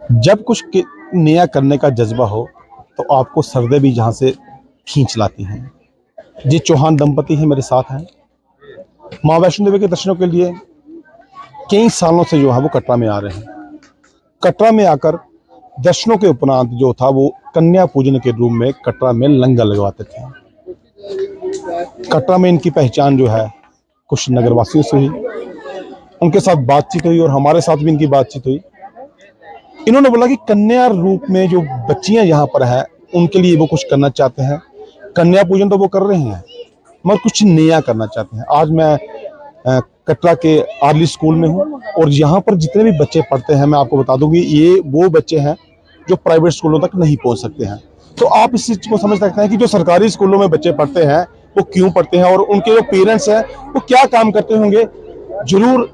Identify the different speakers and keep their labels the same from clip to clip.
Speaker 1: जब कुछ नया करने का जज्बा हो तो आपको सरदे भी जहाँ से खींच लाती हैं। जी चौहान दंपति हैं मेरे साथ हैं। माँ वैष्णो देवी के दर्शनों के लिए कई सालों से जो है वो कटरा में आ रहे हैं। कटरा में आकर दर्शनों के उपरांत जो था वो कन्या पूजन के रूप में कटरा में लंगर लगवाते थे। कटरा में इनकी पहचान जो है कुछ नगरवासियों से हुई, उनके साथ बातचीत हुई और हमारे साथ भी इनकी बातचीत हुई। इन्होंने बोला कि कन्या रूप में जो बच्चियां यहाँ पर है उनके लिए वो कुछ करना चाहते हैं। कन्या पूजन तो वो कर रहे हैं मगर कुछ नया करना चाहते हैं। आज मैं कटरा के आर्ली स्कूल में हूँ और यहाँ पर जितने भी बच्चे पढ़ते हैं मैं आपको बता दूं कि ये वो बच्चे हैं जो प्राइवेट स्कूलों तक नहीं पहुँच सकते हैं। तो आप इस चीज को समझ सकते हैं कि जो सरकारी स्कूलों में बच्चे पढ़ते हैं वो क्यों पढ़ते हैं और उनके जो पेरेंट्स हैं वो क्या काम करते होंगे। जरूर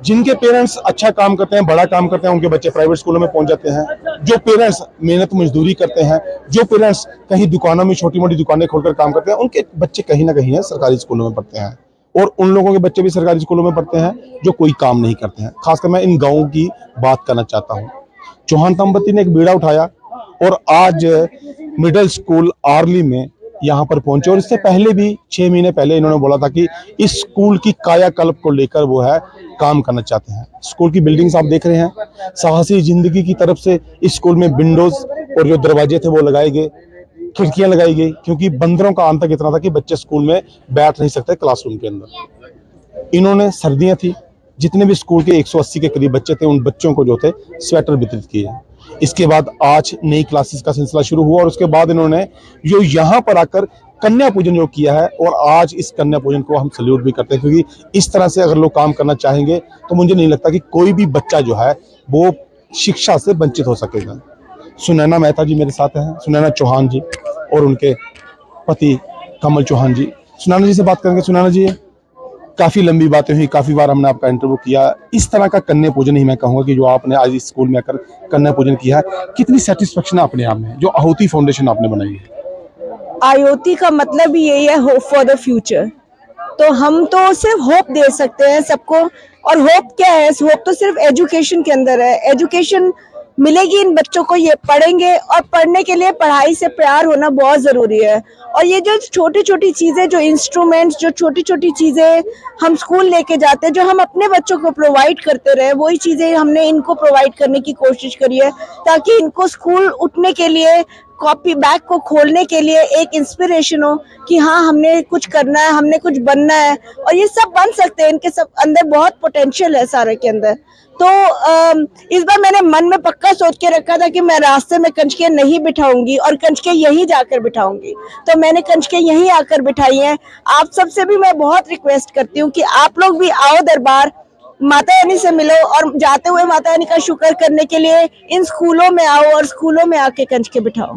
Speaker 1: जिनके पेरेंट्स अच्छा काम करते हैं, बड़ा काम करते हैं, उनके बच्चे प्राइवेट स्कूलों में पहुंच जाते हैं। जो पेरेंट्स मेहनत मजदूरी करते हैं, जो पेरेंट्स कहीं दुकानों में छोटी मोटी दुकानें खोलकर काम करते हैं, उनके बच्चे कहीं ना कहीं सरकारी स्कूलों में पढ़ते हैं। और उन लोगों के बच्चे भी सरकारी स्कूलों में पढ़ते हैं जो कोई काम नहीं करते हैं। खासकर मैं इन गाँवों की बात करना चाहता हूँ। चौहान दंपति ने एक बीड़ा उठाया और आज मिडिल स्कूल आर्ली में यहाँ पर पहुंचे और इससे पहले भी 6 महीने पहले इन्होंने बोला था कि इस स्कूल की कायाकल्प को लेकर वो है काम करना चाहते हैं। स्कूल की बिल्डिंग्स आप देख रहे हैं, साहसी जिंदगी की तरफ से इस स्कूल में विंडोज और जो दरवाजे थे वो लगाए गए, खिड़कियां लगाई गई, क्योंकि बंदरों का आतंक इतना था कि बच्चे स्कूल में बैठ नहीं सकते क्लासरूम के अंदर। इन्होंने सर्दियां थी, जितने भी स्कूल के 180 के करीब बच्चे थे उन बच्चों को जो थे स्वेटर वितरित किए। इसके बाद आज नई क्लासेस का सिलसिला शुरू हुआ और उसके बाद इन्होंने जो यहाँ पर आकर कन्या पूजन जो किया है और आज इस कन्या पूजन को हम सल्यूट भी करते हैं, क्योंकि इस तरह से अगर लोग काम करना चाहेंगे तो मुझे नहीं लगता कि कोई भी बच्चा जो है वो शिक्षा से वंचित हो सकेगा। सुनैना मेहता जी मेरे साथ हैं, सुनैना चौहान जी और उनके पति कमल चौहान जी। सुनैना जी से बात करेंगे। सुनैना जी, काफी लंबी बातें हुई, काफी बार हमने आपका इंटरव्यू किया। इस तरह का कन्या पूजन ही मैं कहूंगा कि जो आपने आज इस स्कूल में आकर कन्या पूजन किया है, कितनी सेटिस्फेक्शन है अपने आप में जो आहुति फाउंडेशन आपने बनाई है।
Speaker 2: आयोती का मतलब ही यही है, होप फॉर द फ्यूचर। तो हम तो सिर्फ होप दे सकते हैं सबको। और होप क्या है? होप तो सिर्फ एजुकेशन के अंदर है। एजुकेशन मिलेगी इन बच्चों को, ये पढ़ेंगे और पढ़ने के लिए पढ़ाई से प्यार होना बहुत जरूरी है। और ये जो छोटी छोटी चीजें, जो इंस्ट्रूमेंट्स, जो छोटी छोटी चीजें हम स्कूल लेके जाते हैं, जो हम अपने बच्चों को प्रोवाइड करते रहे, वही चीजें हमने इनको प्रोवाइड करने की कोशिश करी है, ताकि इनको स्कूल उठने के लिए, कॉपी बैग को खोलने के लिए एक इंस्पिरेशन हो कि हाँ, हमने कुछ करना है, हमने कुछ बनना है। और ये सब बन सकते हैं, इनके सब अंदर बहुत पोटेंशियल है सारे के अंदर। तो इस बार मैंने मन में पक्का सोच के रखा था कि मैं रास्ते में कंचके नहीं बिठाऊंगी और कंचके यहीं जाकर बिठाऊंगी। तो मैंने कंचके यहीं आकर बिठाई हैं। आप सबसे भी मैं बहुत रिक्वेस्ट करती हूँ कि आप लोग भी आओ दरबार, माता रानी से मिलो और जाते हुए माता रानी का शुक्र करने के लिए इन स्कूलों में आओ और स्कूलों में आके कंचके बिठाओ।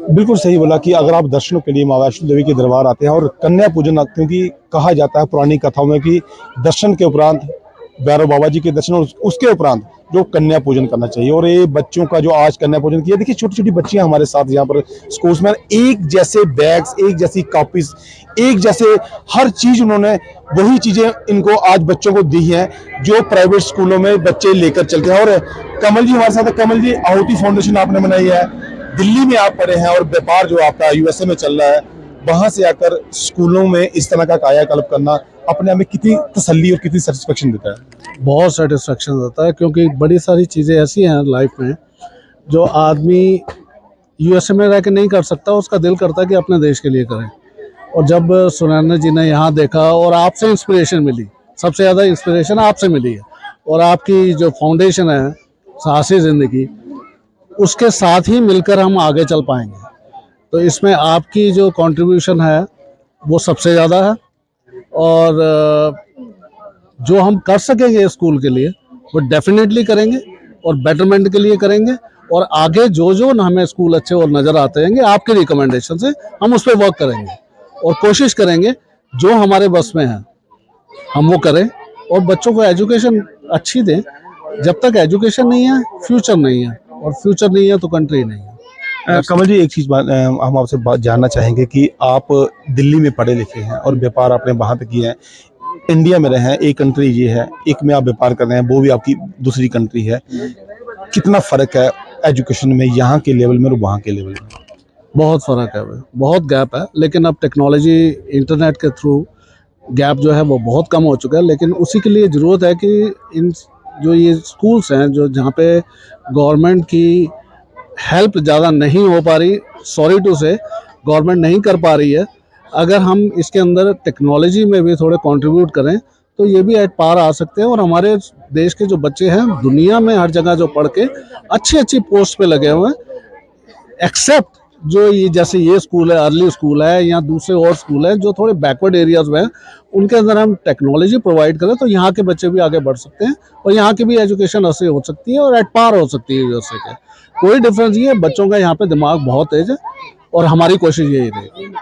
Speaker 1: बिल्कुल सही बोला कि अगर आप दर्शनों के लिए माँ वैष्णो देवी के दरबार आते हैं और कन्या पूजन, क्योंकि कहा जाता है पुरानी कथाओं में कि दर्शन के उपरांत भैरव बाबा जी के दर्शन और उसके उपरांत जो कन्या पूजन करना चाहिए। और ये बच्चों का जो आज कन्या पूजन किया, देखिए छोटी छोटी बच्चियां हमारे साथ यहाँ पर स्कूल्स में, एक जैसे बैग्स, एक जैसी कॉपीज, एक जैसे हर चीज उन्होंने वही चीजें इनको आज बच्चों को दी हैं जो प्राइवेट स्कूलों में बच्चे लेकर चलते हैं। और कमल जी हमारे साथ है। कमल जी, आहुति फाउंडेशन आपने बनाई है, दिल्ली में आप पढ़े हैं और व्यापार जो आपका यूएसए में चल रहा है, वहां से आकर स्कूलों में इस तरह का कायाकल्प करना अपने आप में कितनी तसल्ली और कितनी सेटिस्फेक्शन देता है?
Speaker 3: बहुत सेटिस्फेक्शन देता है, क्योंकि बड़ी सारी चीज़ें ऐसी हैं लाइफ में जो आदमी यूएसए में रह के नहीं कर सकता, उसका दिल करता है कि अपने देश के लिए करें। और जब सुनैना जी ने यहाँ देखा और आपसे इंस्पिरेशन मिली, सबसे ज़्यादा इंस्पिरेशन आपसे मिली है, और आपकी जो फाउंडेशन है साहसी ज़िंदगी, उसके साथ ही मिलकर हम आगे चल पाएंगे। तो इसमें आपकी जो कंट्रीब्यूशन है वो सबसे ज़्यादा है। और जो हम कर सकेंगे स्कूल के लिए वो डेफिनेटली करेंगे और बेटरमेंट के लिए करेंगे। और आगे जो जो हमें स्कूल अच्छे और नज़र आते रहेंगे आपके रिकमेंडेशन से हम उस पर वर्क करेंगे और कोशिश करेंगे जो हमारे बस में है हम वो करें और बच्चों को एजुकेशन अच्छी दें। जब तक एजुकेशन नहीं है फ्यूचर नहीं है, और फ्यूचर नहीं है तो कंट्री नहीं है।
Speaker 1: कमल जी, एक चीज हम आपसे बात जानना चाहेंगे कि आप दिल्ली में पढ़े लिखे हैं और व्यापार आपने वहाँ पे किए हैं, इंडिया में रहे हैं, एक कंट्री ये है, एक में आप व्यापार कर रहे हैं, वो भी आपकी दूसरी कंट्री है। कितना फ़र्क है एजुकेशन में यहाँ के लेवल में और वहाँ के लेवल में?
Speaker 3: बहुत फ़र्क है भाई, बहुत गैप है। लेकिन अब टेक्नोलॉजी इंटरनेट के थ्रू गैप जो है वो बहुत कम हो चुका है। लेकिन उसी के लिए ज़रूरत है कि इन जो ये स्कूल्स हैं जो जहाँ पे गवर्नमेंट की हेल्प ज़्यादा नहीं हो पा रही, सॉरी टू से गवर्नमेंट नहीं कर पा रही है, अगर हम इसके अंदर टेक्नोलॉजी में भी थोड़े कंट्रीब्यूट करें तो ये भी एट पार आ सकते हैं। और हमारे देश के जो बच्चे हैं दुनिया में हर जगह जो पढ़ के अच्छी अच्छी पोस्ट पे लगे हुए हैं, एक्सेप्ट जो ये जैसे ये स्कूल है, अर्ली स्कूल है या दूसरे और स्कूल है जो थोड़े बैकवर्ड एरियाज में हैं, उनके अंदर हम टेक्नोलॉजी प्रोवाइड करें तो यहाँ के बच्चे भी आगे बढ़ सकते हैं और यहाँ की भी एजुकेशन ऐसे हो सकती है और एट पार हो सकती है यूएसए के। कोई डिफरेंस नहीं है, बच्चों का यहाँ पे दिमाग बहुत तेज है और हमारी कोशिश यही रहेगी।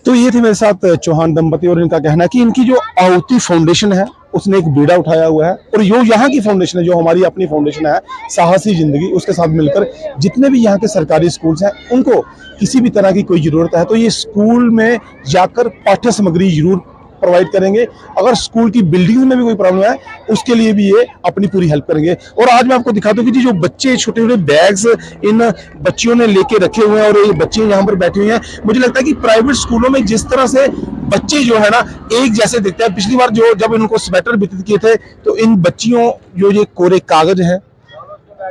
Speaker 1: तो ये थे मेरे साथ चौहान दंपति और इनका कहना है कि इनकी जो आहुति फाउंडेशन है उसने एक बीड़ा उठाया हुआ है और जो यहाँ की फाउंडेशन है, जो हमारी अपनी फाउंडेशन है साहसी जिंदगी, उसके साथ मिलकर जितने भी यहाँ के सरकारी स्कूल्स हैं उनको किसी भी तरह की कोई ज़रूरत है तो ये स्कूल में जाकर पाठ्य सामग्री जरूर प्रोवाइड करेंगे। अगर स्कूल की बिल्डिंग में भी कोई प्रॉब्लम है उसके लिए भी ये अपनी पूरी हेल्प करेंगे। और आज मैं आपको दिखा दूं कि जी जो बच्चे छोटे छोटे बैग्स इन बच्चियों ने लेके रखे हुए हैं और ये बच्चे यहाँ पर बैठे हुए हैं, मुझे लगता है कि प्राइवेट स्कूलों में जिस तरह से बच्चे जो है ना एक जैसे दिखते हैं। पिछली बार जब इनको स्वेटर वितरित किए थे तो इन बच्चियों जो ये कोरे कागज हैं,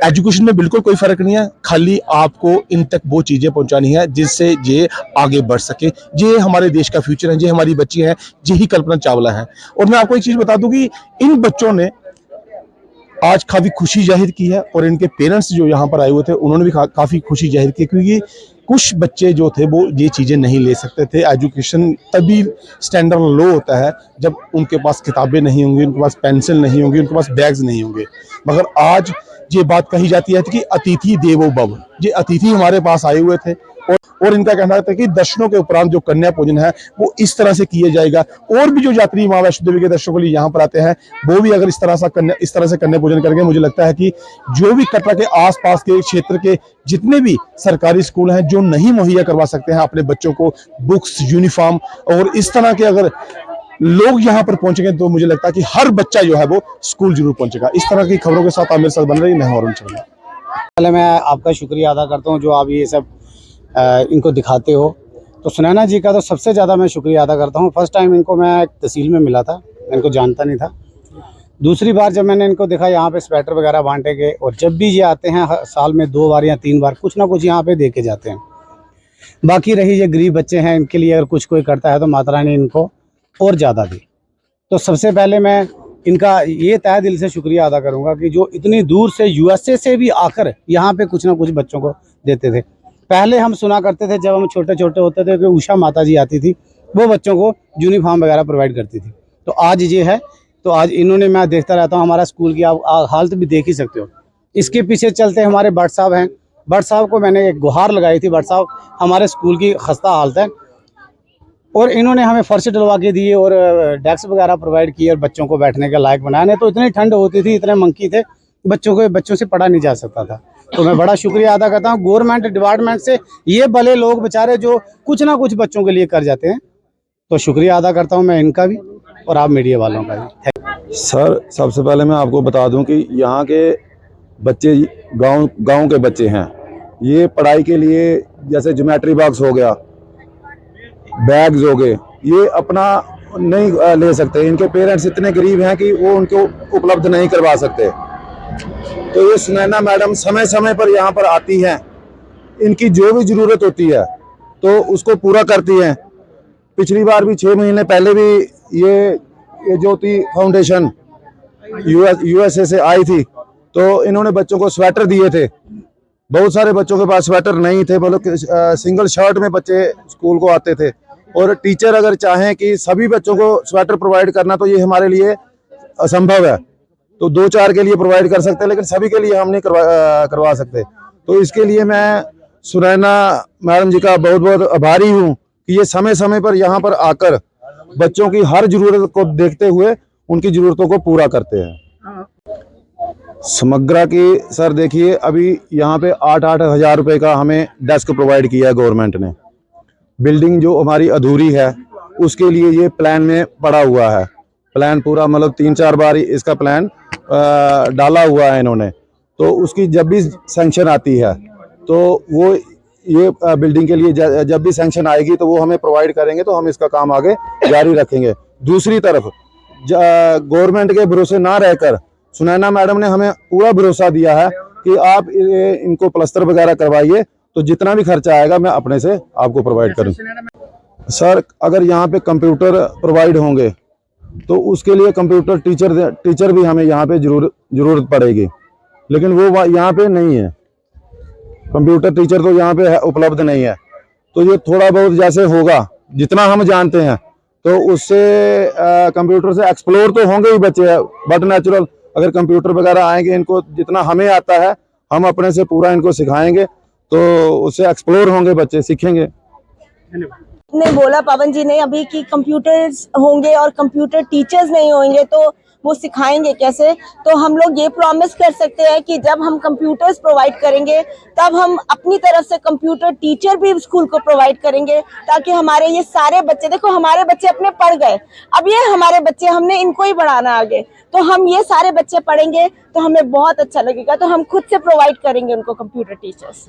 Speaker 1: एजुकेशन में बिल्कुल कोई फर्क नहीं है, खाली आपको इन तक वो चीजें पहुंचानी है जिससे ये आगे बढ़ सके। ये हमारे देश का फ्यूचर है, ये हमारी बच्ची है, यही कल्पना चावला है। और मैं आपको एक चीज बता दूं कि इन बच्चों ने आज काफी खुशी जाहिर की है और इनके पेरेंट्स जो यहाँ पर आए हुए थे उन्होंने भी काफी खुशी जाहिर की, क्योंकि कुछ बच्चे जो थे वो ये चीजें नहीं ले सकते थे। एजुकेशन तभी स्टैंडर्ड लो होता है जब उनके पास किताबें नहीं होंगी, उनके पास पेंसिल नहीं होंगी, उनके पास बैग्स नहीं होंगे। मगर आज ये बात कही जाती है कि अतिथि देवो भव, ये अतिथि हमारे पास आए हुए थे और इनका कहना था कि दर्शनों के उपरांत जो कन्या पूजन है वो इस तरह से किया जाएगा। और भी जो यात्री माँ वैष्णो देवी के दर्शनों के लिए यहाँ पर आते हैं वो भी अगर इस तरह से कन्या पूजन करेंगे, मुझे लगता है कि जो भी कटरा के आसपास के क्षेत्र के जितने भी सरकारी स्कूल हैं जो नहीं मुहैया करवा सकते हैं अपने बच्चों को बुक्स, यूनिफॉर्म और इस तरह के अगर लोग यहाँ पर पहुंचेंगे तो मुझे लगता है कि हर बच्चा जो है वो स्कूल जरूर पहुंचेगा। इस तरह की खबरों के साथ आप मेरे साथ बन रही है।
Speaker 4: पहले मैं आपका शुक्रिया अदा करता हूँ जो आप ये सब इनको दिखाते हो। तो सुनैना जी का तो सबसे ज़्यादा मैं शुक्रिया अदा करता हूँ। फर्स्ट टाइम इनको मैं तहसील में मिला था, मैं इनको जानता नहीं था। दूसरी बार जब मैंने इनको देखा यहाँ पे स्वेटर वगैरह बांटे गए और जब भी ये आते हैं साल में 2 बार या 3 बार कुछ ना कुछ यहाँ पे दे के जाते हैं। बाकी रही ये गरीब बच्चे हैं, इनके लिए अगर कुछ कोई करता है तो माता रानी इनको और ज़्यादा दी। तो सबसे पहले मैं इनका ये तहे दिल से शुक्रिया अदा करूँगा कि जो इतनी दूर से यूएसए से भी आकर यहाँ पे कुछ ना कुछ बच्चों को देते थे। पहले हम सुना करते थे जब हम छोटे छोटे होते थे कि उषा माता जी आती थी, वो बच्चों को यूनिफॉर्म वगैरह प्रोवाइड करती थी। तो आज ये है, तो आज इन्होंने, मैं देखता रहता हूँ हमारा स्कूल की आप हालत भी देख ही सकते हो। इसके पीछे चलते हमारे भट्ट साहब हैं, भट्ट साहब को मैंने एक गुहार लगाई थी, भट्ट साहब हमारे स्कूल की खस्ता हालत है और इन्होंने हमें फर्श डलवा के दिए और डेस्क वगैरह प्रोवाइड किए और बच्चों को बैठने के लायक बनाया। नहीं तो इतनी ठंड होती थी, इतने मंकी थे, बच्चों से पढ़ा नहीं जा सकता था। तो मैं बड़ा शुक्रिया अदा करता हूँ गवर्नमेंट डिपार्टमेंट से, ये भले लोग बेचारे जो कुछ ना कुछ बच्चों के लिए कर जाते हैं, तो शुक्रिया अदा करता हूँ मैं इनका भी और आप मीडिया वालों का भी।
Speaker 5: सर सबसे पहले मैं आपको बता दूं कि यहाँ के बच्चे गांव के बच्चे हैं, ये पढ़ाई के लिए जैसे ज्योमेट्री बॉक्स हो गया, बैग्स हो गए, ये अपना नहीं ले सकते। इनके पेरेंट्स इतने गरीब हैं कि वो उनको उपलब्ध नहीं करवा सकते। तो ये सुनैना मैडम समय समय पर यहाँ पर आती हैं, इनकी जो भी ज़रूरत होती है तो उसको पूरा करती हैं। पिछली बार भी 6 महीने पहले भी ये ज्योति फाउंडेशन यूएसए से आई थी, तो इन्होंने बच्चों को स्वेटर दिए थे। बहुत सारे बच्चों के पास स्वेटर नहीं थे, मतलब सिंगल शर्ट में बच्चे स्कूल को आते थे। और टीचर अगर चाहें कि सभी बच्चों को स्वेटर प्रोवाइड करना तो ये हमारे लिए असंभव है। तो 2-4 के लिए प्रोवाइड कर सकते हैं, लेकिन सभी के लिए हम नहीं करवा सकते। तो इसके लिए मैं सुनैना मैडम जी का बहुत बहुत आभारी हूँ कि ये समय समय पर यहाँ पर आकर बच्चों की हर जरूरत को देखते हुए उनकी जरूरतों को पूरा करते हैं। समग्रा की सर देखिए, अभी यहाँ पे 8-8 हज़ार रुपये का हमें डेस्क प्रोवाइड किया है गवर्नमेंट ने। बिल्डिंग जो हमारी अधूरी है उसके लिए ये प्लान में पड़ा हुआ है, प्लान पूरा मतलब 3-4 बार इसका प्लान डाला हुआ है इन्होंने। तो उसकी जब भी सैंक्शन आती है तो वो ये बिल्डिंग के लिए जब भी सैंक्शन आएगी तो वो हमें प्रोवाइड करेंगे, तो हम इसका काम आगे जारी रखेंगे। दूसरी तरफ गवर्नमेंट के भरोसे ना रहकर सुनैना मैडम ने हमें पूरा भरोसा दिया है कि आप इनको प्लस्तर वगैरह करवाइए, तो जितना भी खर्चा आएगा मैं अपने से आपको प्रोवाइड करूँ। सर अगर यहाँ पे कंप्यूटर प्रोवाइड होंगे तो उसके लिए कंप्यूटर टीचर भी हमें यहाँ पे जरूरत पड़ेगी, लेकिन वो यहाँ पे नहीं है। कंप्यूटर टीचर तो यहाँ पे उपलब्ध नहीं है। तो ये थोड़ा बहुत जैसे होगा, जितना हम जानते हैं, तो उससे कंप्यूटर से एक्सप्लोर तो होंगे ही बच्चे, बट नेचुरल अगर कंप्यूटर वगैरह आएंगे, इनको जितना हमें आता है हम अपने से पूरा इनको सिखाएंगे, तो उससे एक्सप्लोर होंगे बच्चे, सीखेंगे।
Speaker 2: ने बोला पवन जी ने अभी कि कंप्यूटर्स होंगे और कंप्यूटर टीचर्स नहीं होंगे तो वो सिखाएंगे कैसे। तो हम लोग ये प्रॉमिस कर सकते हैं कि जब हम कंप्यूटर्स प्रोवाइड करेंगे तब हम अपनी तरफ से कंप्यूटर टीचर भी स्कूल को प्रोवाइड करेंगे, ताकि हमारे ये सारे बच्चे, देखो हमारे बच्चे अपने पढ़ गए, अब ये हमारे बच्चे, हमने इनको ही बढ़ाना आगे, तो हम ये सारे बच्चे पढ़ेंगे तो हमें बहुत अच्छा लगेगा। तो हम खुद से प्रोवाइड करेंगे उनको कंप्यूटर टीचर्स।